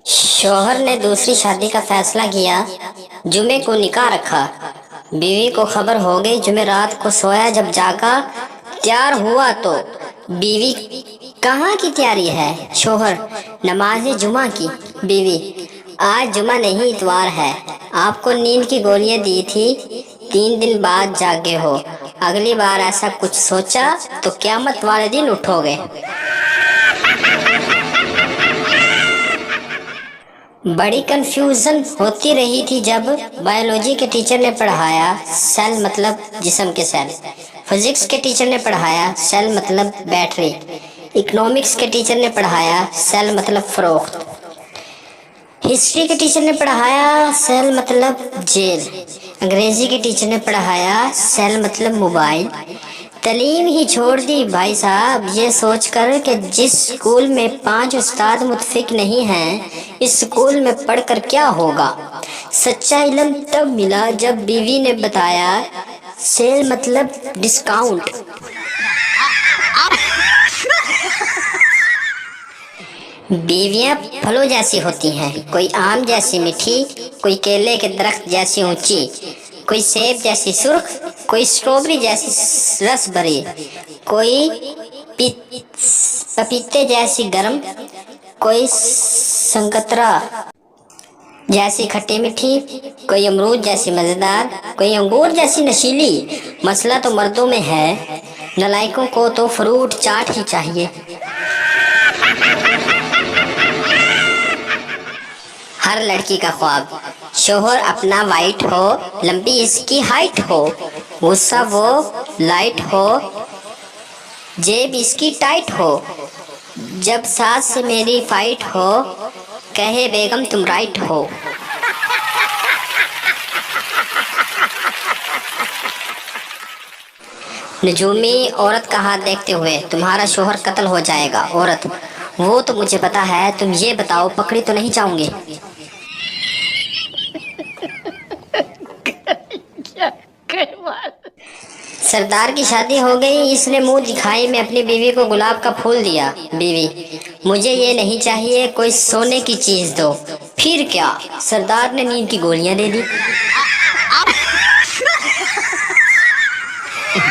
शौहर ने दूसरी शादी का फैसला किया। जुमे को निकाह रखा। बीवी को खबर हो गई। जुमे रात को सोया, जब जागा तैयार हुआ तो बीवी, कहाँ की तैयारी है? शौहर, नमाज जुमा की। बीवी, आज जुमा नहीं इतवार है। आपको नींद की गोलियां दी थी, 3 दिन बाद जागे हो। अगली बार ऐसा कुछ सोचा तो क़यामत वाले दिन उठोगे। बड़ी कंफ्यूजन होती रही थी जब बायोलॉजी के टीचर ने पढ़ाया सेल मतलब जिस्म के सेल, फिजिक्स के टीचर ने पढ़ाया सेल मतलब बैटरी, इकोनॉमिक्स के टीचर ने पढ़ाया सेल मतलब फरोख्त, हिस्ट्री के टीचर ने पढ़ाया सेल मतलब जेल, अंग्रेजी के टीचर ने पढ़ाया सेल मतलब मोबाइल। तालीम ही छोड़ दी भाई साहब, ये सोचकर कि जिस स्कूल में 5 उस्ताद मुत्फिक नहीं हैं, इस स्कूल में पढ़कर क्या होगा। सच्चा इल्म तब मिला जब बीवी ने बताया सेल मतलब डिस्काउंट। बीवियां फलों जैसी होती हैं, कोई आम जैसी मीठी, कोई केले के दरख्त जैसी ऊंची, कोई सेब जैसी सुर्ख, कोई स्ट्रॉबेरी जैसी रस भरी, कोई पपीते जैसी गर्म, कोई संगतरा जैसी खट्टी मीठी, कोई अमरूद जैसी मज़ेदार, कोई अंगूर जैसी नशीली। मसला तो मर्दों में है, नलायकों को तो फ्रूट चाट ही चाहिए। हर लड़की का ख्वाब, शोहर अपना वाइट हो, लंबी इसकी हाइट हो, गुस्सा वो लाइट हो, जेब इसकी टाइट हो, जब सास से मेरी फाइट हो, कहे बेगम तुम राइट हो। नजूमी औरत का हाथ देखते हुए, तुम्हारा शोहर कत्ल हो जाएगा। औरत, वो तो मुझे पता है, तुम ये बताओ पकड़ी तो नहीं जाओगे। सरदार की शादी हो गई, इसने मुंह दिखाई में अपनी बीवी को गुलाब का फूल दिया। बीवी, मुझे ये नहीं चाहिए, कोई सोने की चीज दो। फिर क्या? सरदार ने नींद की गोलियां दे दी।